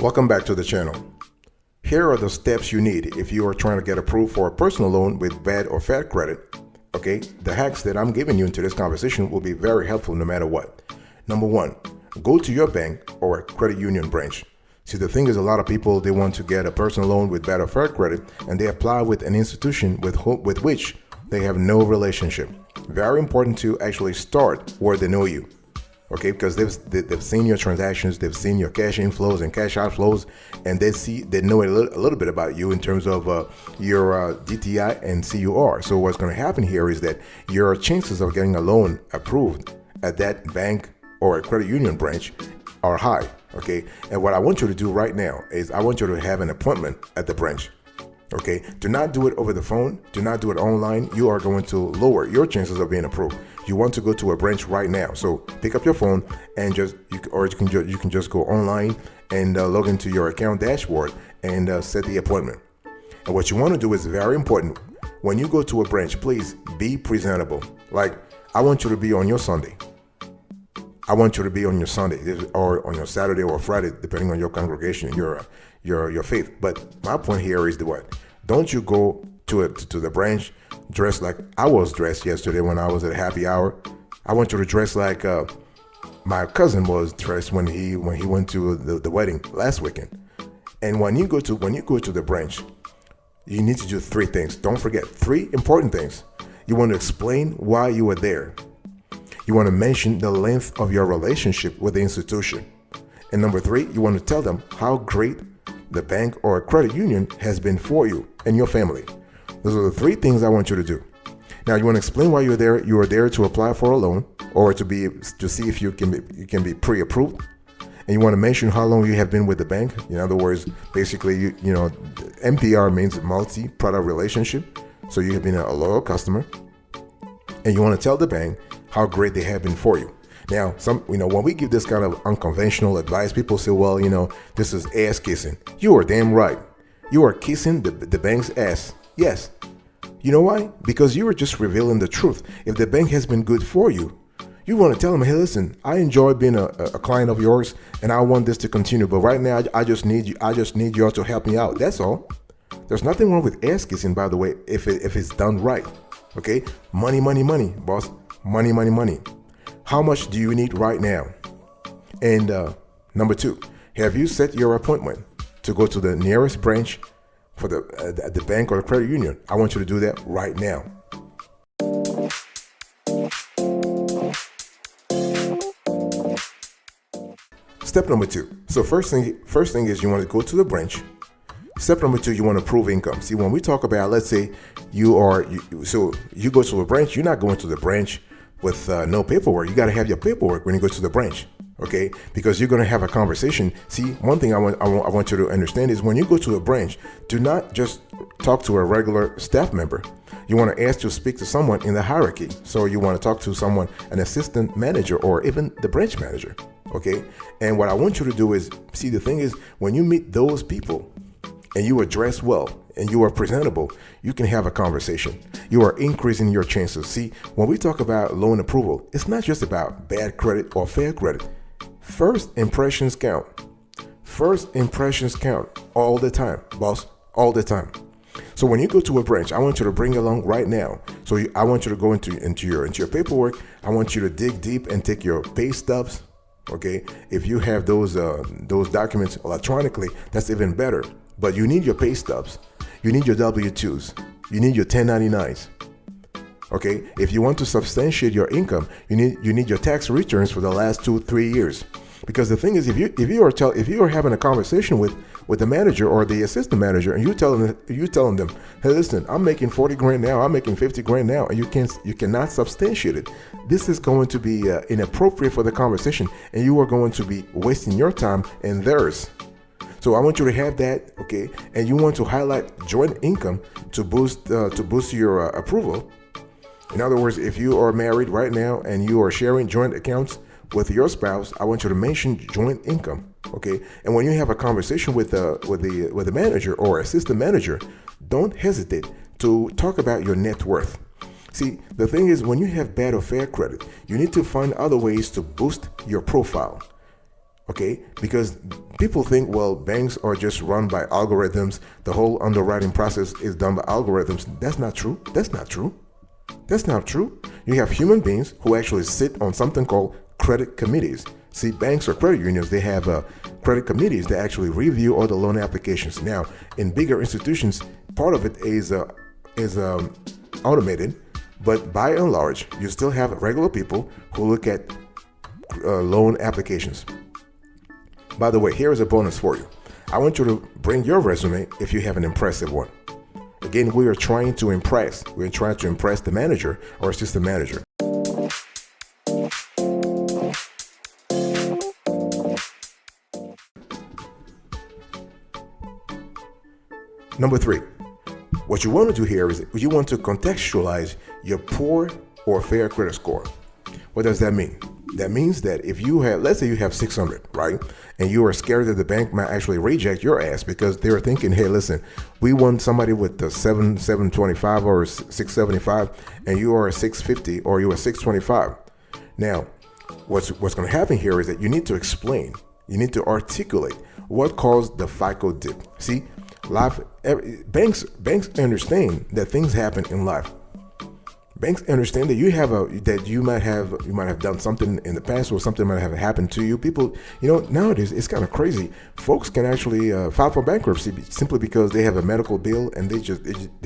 Welcome back to the channel. Here are the steps you need if you are trying to get approved for a personal loan with bad or fair credit. Okay, the hacks that I'm giving you into this conversation will be very helpful no matter what. Number one, go to your bank or a credit union branch. See, the thing is, a lot of people, they want to get a personal loan with bad or fair credit, and they apply with an institution with which they have no relationship. Very important to actually start where they know you. Okay, because they've seen your transactions, they've seen your cash inflows and cash outflows, and they know a little bit about you in terms of your DTI and CUR. So what's going to happen here is that your chances of getting a loan approved at that bank or a credit union branch are high. Okay, and what I want you to do right now is I want you to have an appointment at the branch. Okay, do not do it over the phone. Do not do it online. You are going to lower your chances of being approved. You want to go to a branch right now. So pick up your phone and you can just go online and log into your account dashboard and set the appointment. And what you want to do is very important. When you go to a branch, please be presentable. Like, I want you to be on your Sunday. I want you to be on your Sunday or on your Saturday or Friday, depending on your congregation, your faith. But my point here is what? Don't you go to the branch dressed like I was dressed yesterday when I was at happy hour. I want you to dress like my cousin was dressed when he went to the wedding last weekend. And when you go to the branch, you need to do three things. Don't forget, three important things. You want to explain why you were there. You want to mention the length of your relationship with the institution. And number three, you want to tell them how great the bank or a credit union has been for you and your family. Those are the three things I want you to do. Now, you want to explain why you're there. You are there to apply for a loan or to see if you can be pre-approved. And you want to mention how long you have been with the bank. In other words, basically, you know, MPR means multi-product relationship. So you have been a loyal customer. And you want to tell the bank how great they have been for you. Now, when we give this kind of unconventional advice, people say, well, this is ass kissing. You are damn right. You are kissing the bank's ass. Yes. You know why? Because you are just revealing the truth. If the bank has been good for you, you want to tell them, hey, listen, I enjoy being a client of yours and I want this to continue. But right now, I just need you all to help me out. That's all. There's nothing wrong with ass kissing, by the way, if it's done right. Okay? Money, money, money, boss. Money, money, money. How much do you need right now? And number two, have you set your appointment to go to the nearest branch for the bank or the credit union? I want you to do that right now. Step number two. So first thing is you want to go to the branch. Step number two, you want to prove income. See, when we talk about, let's say you go to a branch, you're not going to the branch with no paperwork. You got to have your paperwork when you go to the branch, okay? Because you're going to have a conversation. See, one thing I want you to understand is when you go to a branch, do not just talk to a regular staff member. You want to ask to speak to someone in the hierarchy. So you want to talk to someone, an assistant manager, or even the branch manager, okay? And what I want you to do is, see, the thing is, when you meet those people and you are dressed well and you are presentable, you can have a conversation. You are increasing your chances. See, when we talk about loan approval, it's not just about bad credit or fair credit. First impressions count. First impressions count all the time, boss, all the time. So when you go to a branch, I want you to bring along right now. So I want you to go into your paperwork. I want you to dig deep and take your pay stubs. Okay, if you have those documents electronically, that's even better. But you need your pay stubs. You need your W-2s. You need your 1099s. Okay, if you want to substantiate your income, you need your tax returns for the last 2-3 years. Because the thing is, if you are having a conversation with the manager or the assistant manager, and you telling them, hey, listen, I'm making 40 grand now, I'm making 50 grand now, and you cannot substantiate it, this is going to be inappropriate for the conversation, and you are going to be wasting your time and theirs. So I want you to have that, okay? And you want to highlight joint income to boost your approval. In other words, if you are married right now and you are sharing joint accounts with your spouse, I want you to mention joint income, okay? And when you have a conversation with the manager or assistant manager, don't hesitate to talk about your net worth. See, the thing is, when you have bad or fair credit, you need to find other ways to boost your profile. Okay, because people think, well, banks are just run by algorithms. The whole underwriting process is done by algorithms. That's not true. That's not true. That's not true. You have human beings who actually sit on something called credit committees. See, banks or credit unions, they have credit committees that actually review all the loan applications. Now, in bigger institutions, part of it is automated, but by and large, you still have regular people who look at loan applications. By the way, here is a bonus for you. I want you to bring your resume if you have an impressive one. Again, we are trying to impress. We're trying to impress the manager or assistant manager. Number 3, what you want to do here is you want to contextualize your poor or fair credit score. What does that mean? That means that if you have, let's say you have 600, right? And you are scared that the bank might actually reject your ass because they're thinking, hey, listen, we want somebody with the 725 or 675, and you are a 650 or you are 625. Now, what's going to happen here is that you need to explain, you need to articulate what caused the FICO dip. See, banks understand that things happen in life. Banks understand that you might have done something in the past, or something might have happened to you. People, nowadays it's kind of crazy. Folks can actually file for bankruptcy simply because they have a medical bill and they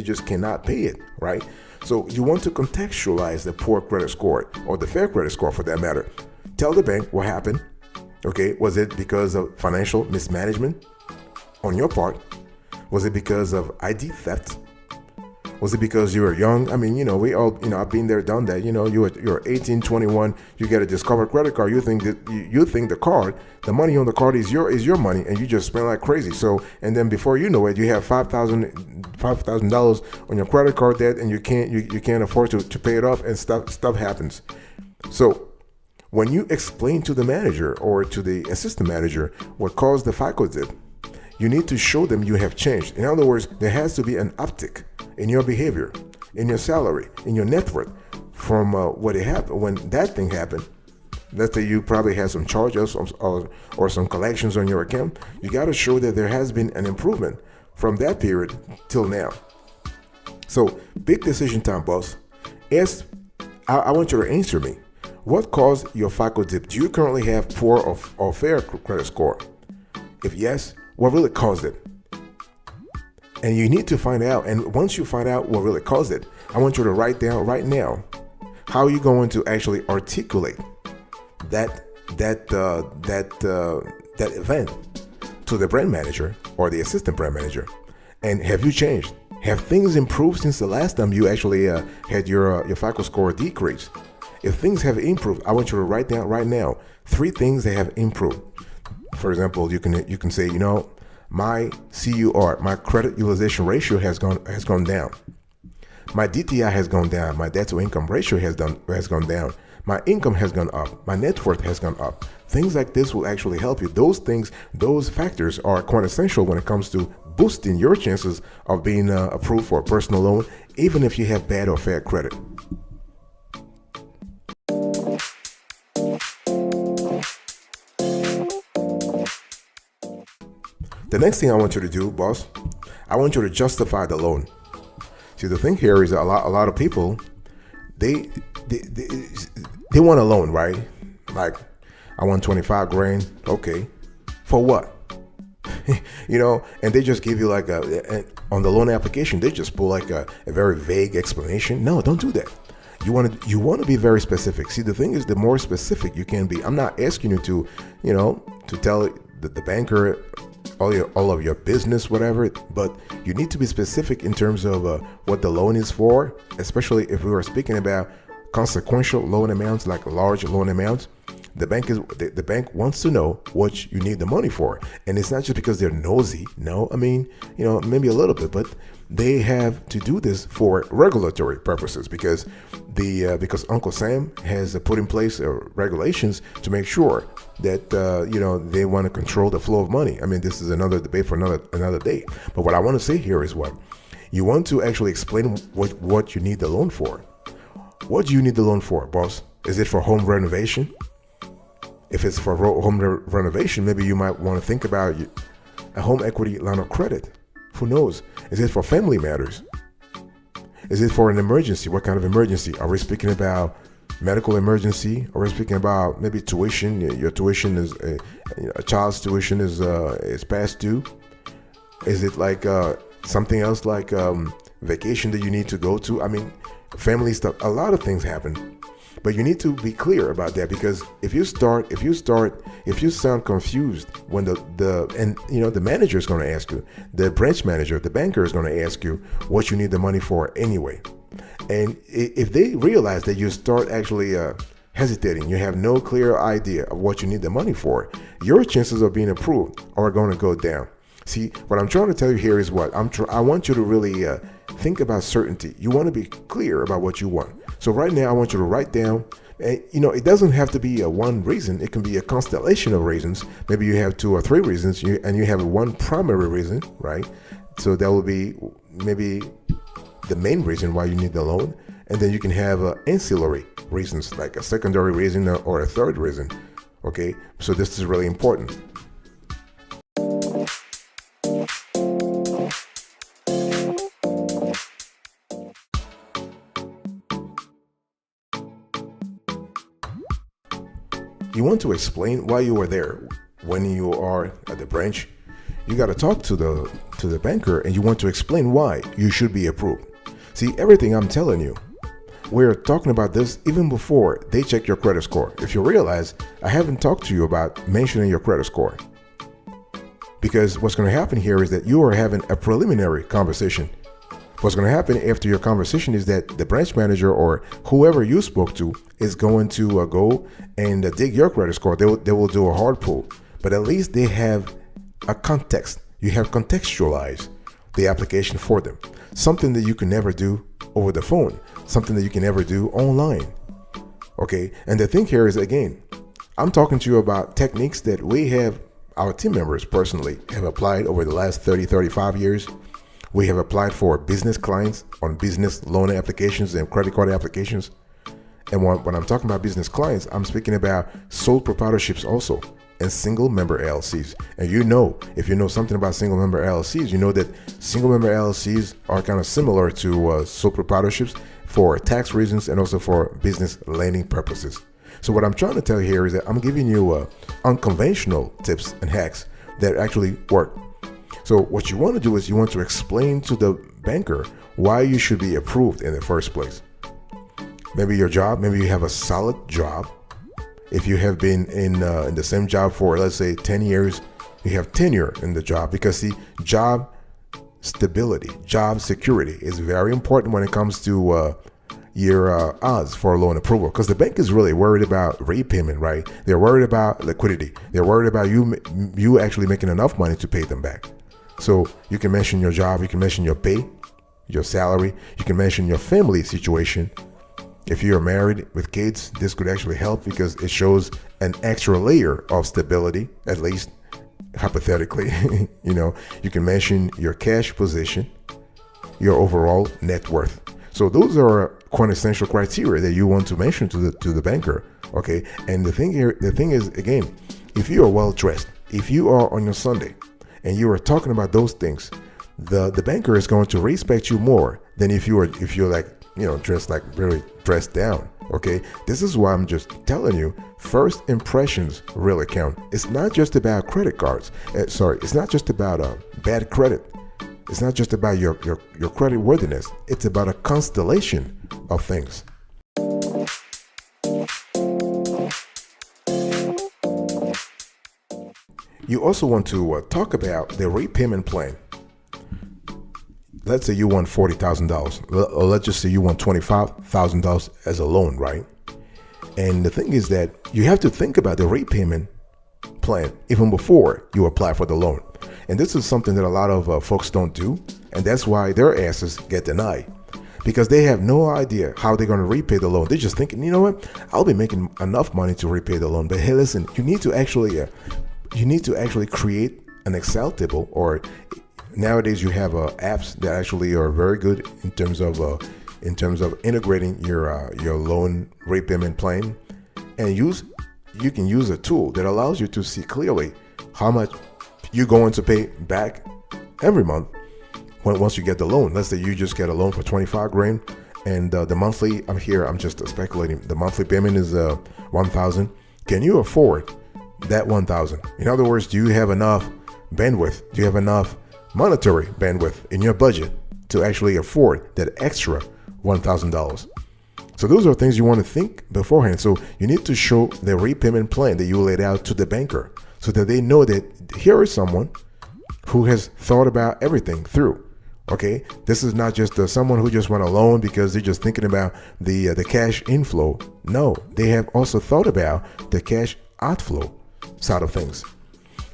just cannot pay it, right? So you want to contextualize the poor credit score or the fair credit score for that matter. Tell the bank what happened. Okay, was it because of financial mismanagement on your part? Was it because of ID theft? Was it because you were young? I mean, we all, I've been there, done that. You're 18, 21, you get a Discover credit card. You think the money on the card is your money, and you just spend like crazy. So, and then before you know it, you have $5,000 on your credit card debt, and you can't afford to pay it off, and stuff happens. So, when you explain to the manager or to the assistant manager what caused the FICO dip, you need to show them you have changed. In other words, there has to be an uptick in your behavior, in your salary, in your net worth from what it happened when that thing happened. Let's say you probably had some charges or some collections on your account. You got to show that there has been an improvement from that period till now. So, big decision time, boss. I want you to answer me. What caused your FICO dip? Do you currently have poor or fair credit score? If yes, what really caused it? And you need to find out. And once you find out what really caused it, I want you to write down right now how you're going to actually articulate that event to the brand manager or the assistant brand manager. And have you changed? Have things improved since the last time you actually had your FICO score decrease? If things have improved, I want you to write down right now 3 things that have improved. For example, you can say, my CUR, my credit utilization ratio has gone down. My DTI has gone down. My debt to income ratio has gone down. My income has gone up. My net worth has gone up. Things like this will actually help you. Those factors are quite essential when it comes to boosting your chances of being approved for a personal loan, even if you have bad or fair credit. The next thing I want you to do, boss, I want you to justify the loan. See, the thing here is a lot of people, they want a loan, right? Like, I want 25 grand. Okay, for what? And they just give you like on the loan application, they just pull like a very vague explanation. No, don't do that. You want to be very specific. See, the thing is, the more specific you can be. I'm not asking you to tell the banker all of your business, whatever, but you need to be specific in terms of what the loan is for, especially if we are speaking about consequential loan amounts, like large loan amounts. The bank wants to know what you need the money for, and it's not just because they're nosy. No, I mean, maybe a little bit, but they have to do this for regulatory purposes because Uncle Sam has put in place regulations to make sure that they want to control the flow of money. I mean, this is another debate for another day. But what I want to say here is what you want to actually explain what you need the loan for. What do you need the loan for, boss? Is it for home renovation? If it's for renovation, maybe you might want to think about a home equity line of credit. Who knows? Is it for family matters? Is it for an emergency? What kind of emergency? Are we speaking about medical emergency? Are we speaking about maybe tuition? Your tuition is a child's tuition is past due. Is it like something else like vacation that you need to go to? I mean, family stuff. A lot of things happen, but you need to be clear about that, because if you sound confused when the manager is going to ask you, the branch manager, the banker is going to ask you what you need the money for anyway. And if they realize that you start actually hesitating, you have no clear idea of what you need the money for, your chances of being approved are going to go down. See, what I'm trying to tell you here is what I want you to really think about certainty. You want to be clear about what you want. So right now, I want you to write down, and it doesn't have to be one reason. It can be a constellation of reasons. Maybe you have 2 or 3 reasons, and you have one primary reason, right? So that will be maybe the main reason why you need the loan, and then you can have ancillary reasons, like a secondary reason or a third reason. Okay, so this is really important. You want to explain why you were there. When you are at the branch, you got to talk to the banker, and you want to explain why you should be approved. See, everything I'm telling you, we're talking about this even before they check your credit score. If you realize, I haven't talked to you about mentioning your credit score, because what's going to happen here is that you are having a preliminary conversation. What's going to happen after your conversation is that the branch manager or whoever you spoke to is going to go and dig your credit score. They will do a hard pull, but at least they have a context. You have contextualized the application for them. Something that you can never do over the phone, something that you can never do online. Okay, and the thing here is, again, I'm talking to you about techniques that our team members personally have applied over the last 35 years. We have applied for business clients on business loan applications and credit card applications. And when I'm talking about business clients, I'm speaking about sole proprietorships also, and single member LLCs. And if you know something about single member LLCs, you know that single member LLCs are kind of similar to sole proprietorships for tax reasons and also for business lending purposes. So what I'm trying to tell you here is that I'm giving you unconventional tips and hacks that actually work. So what you want to do is you want to explain to the banker why you should be approved in the first place. Maybe your job, maybe you have a solid job. If you have been in the same job for, let's say, 10 years, you have tenure in the job, because see, job stability, job security is very important when it comes to your odds for loan approval, because the bank is really worried about repayment, right? They're worried about liquidity. They're worried about you actually making enough money to pay them back. So you can mention your job, you can mention your pay, your salary, you can mention your family situation. If you're married with kids, this could actually help, because it shows an extra layer of stability, at least hypothetically. You can mention your cash position, your overall net worth. So those are quintessential criteria that you want to mention to the banker. Okay, and the thing is, again, if you are well dressed, if you are on your Sunday, and you are talking about those things, the banker is going to respect you more than if you're like, dressed like really dressed down. Okay, this is why I'm just telling you, first impressions really count. It's not just about credit cards. It's not just about bad credit. It's not just about your credit worthiness. It's about a constellation of things. You also want to talk about the repayment plan. Let's say you want $40,000, or let's just say you want $25,000 as a loan, right? And the thing is that you have to think about the repayment plan even before you apply for the loan. And this is something that a lot of folks don't do, and that's why their asses get denied, because they have no idea how they're going to repay the loan. They're just thinking, you know what, I'll be making enough money to repay the loan. But hey, listen, you need to actually create an Excel table, or nowadays you have apps that actually are very good in terms of integrating your loan repayment plan, and use you can use a tool that allows you to see clearly how much you're going to pay back every month once you get the loan. Let's say you just get a loan for 25 grand, and the monthly, I'm just speculating, the monthly payment is 1,000. Can you afford that 1,000? In other words, do you have enough bandwidth? Do you have enough monetary bandwidth in your budget to actually afford that extra $1,000? So those are things you want to think beforehand. So you need to show the repayment plan that you laid out to the banker so that they know that here is someone who has thought about everything through. Okay, this is not just someone who just want a loan because they're just thinking about the cash inflow. No, they have also thought about the cash outflow side of things.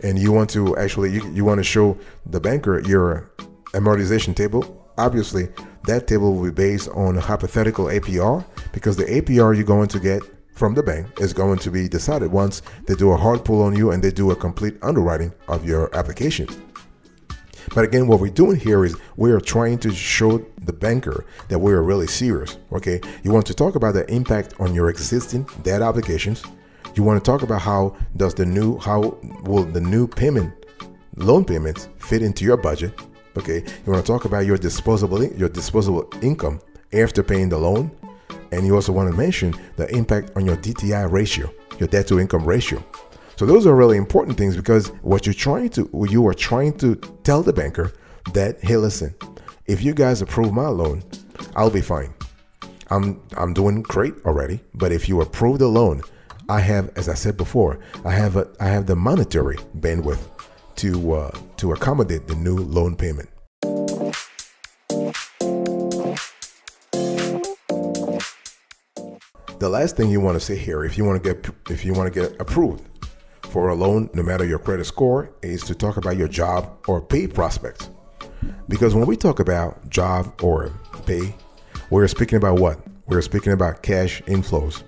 And you want to actually, you want to show the banker your amortization table. Obviously, that table will be based on a hypothetical APR, because the APR you're going to get from the bank is going to be decided once they do a hard pull on you and they do a complete underwriting of your application. But again, what we're doing here is we are trying to show the banker that we are really serious. Okay, you want to talk about the impact on your existing debt obligations. You want to talk about how will the new loan payments fit into your budget. Okay, you want to talk about your disposable income after paying the loan, and you also want to mention the impact on your DTI ratio, your debt to income ratio. So those are really important things, because what you are trying to tell the banker that, hey, listen, if you guys approve my loan, I'll be fine. I'm doing great already. But if you approve the loan, I have, as I said before, I have the monetary bandwidth to accommodate the new loan payment. The last thing you want to say here, if you want to get approved for a loan, no matter your credit score, is to talk about your job or pay prospects. Because when we talk about job or pay, we're speaking about what? We're speaking about cash inflows.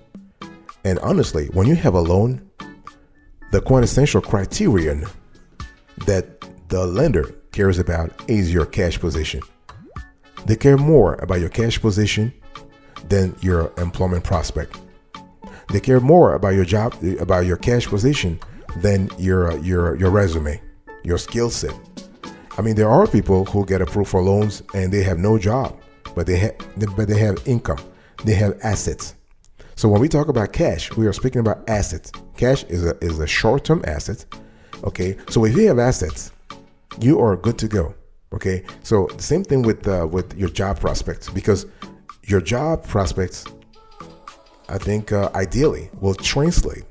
And honestly, when you have a loan, the quintessential criterion that the lender cares about is your cash position. They care more about your cash position than your employment prospect. They care more about your job, about your cash position, than your resume, your skill set. I mean, there are people who get approved for loans and they have no job, but they have income, they have assets. So when we talk about cash, we are speaking about assets. Cash is a short-term asset. Okay, so if you have assets, you are good to go. Okay, so the same thing with your job prospects, because your job prospects, I think, ideally will translate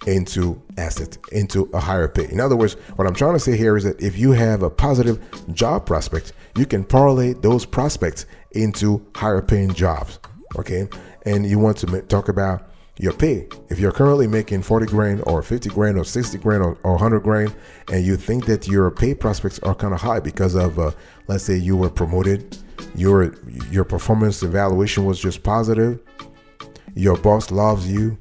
into assets, into a higher pay. In other words, what I'm trying to say here is that if you have a positive job prospect, you can parlay those prospects into higher paying jobs. Okay, and you want to talk about your pay. If you're currently making 40 grand or 50 grand or 60 grand or 100 grand, and you think that your pay prospects are kind of high because of, let's say you were promoted, your performance evaluation was just positive, your boss loves you,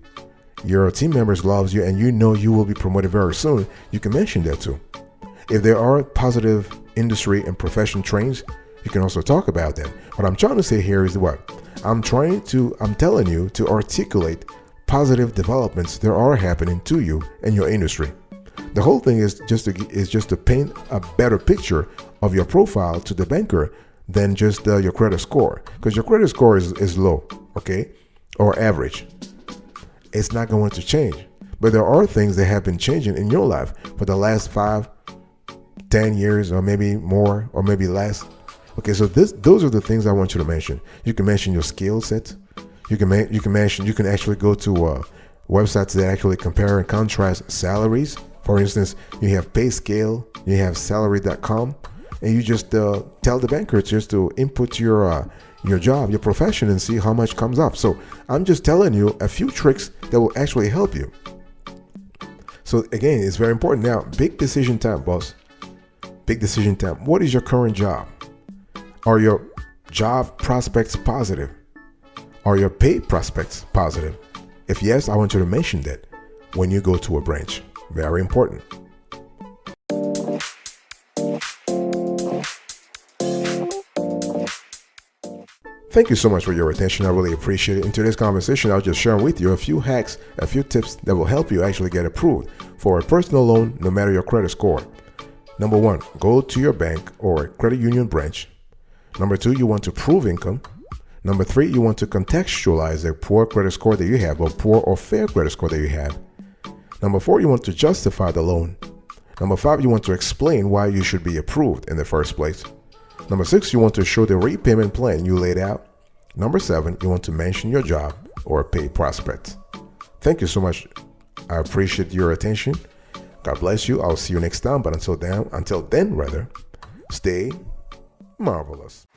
your team members loves you, and you know you will be promoted very soon, you can mention that too. If there are positive industry and profession trends, you can also talk about that. What I'm trying to say here is what? I'm telling you to articulate positive developments that are happening to you in your industry. The whole thing is just to paint a better picture of your profile to the banker than just your credit score, because your credit score is low, okay, or average. It's not going to change. But there are things that have been changing in your life for the last 5, 10 years, or maybe more, or maybe less. Okay, so those are the things I want you to mention. You can mention your skill set. You can actually go to websites that actually compare and contrast salaries. For instance, you have PayScale, you have salary.com, and you just tell the banker just to input your job, your profession, and see how much comes up. So I'm just telling you a few tricks that will actually help you. So again, it's very important. Now, big decision time, boss. Big decision time. What is your current job? Are your job prospects positive? Are your pay prospects positive? If yes, I want you to mention that when you go to a branch. Very important. Thank you so much for your attention. I really appreciate it. In today's conversation, I'll just share with you a few hacks, a few tips that will help you actually get approved for a personal loan, no matter your credit score. Number one, go to your bank or credit union branch. Number two, you want to prove income. Number three, you want to contextualize the poor credit score that you have, or poor or fair credit score that you have. Number four, you want to justify the loan. Number five, you want to explain why you should be approved in the first place. Number six, you want to show the repayment plan you laid out. Number seven, you want to mention your job or pay prospects. Thank you so much. I appreciate your attention. God bless you. I'll see you next time. But until then, stay marvelous.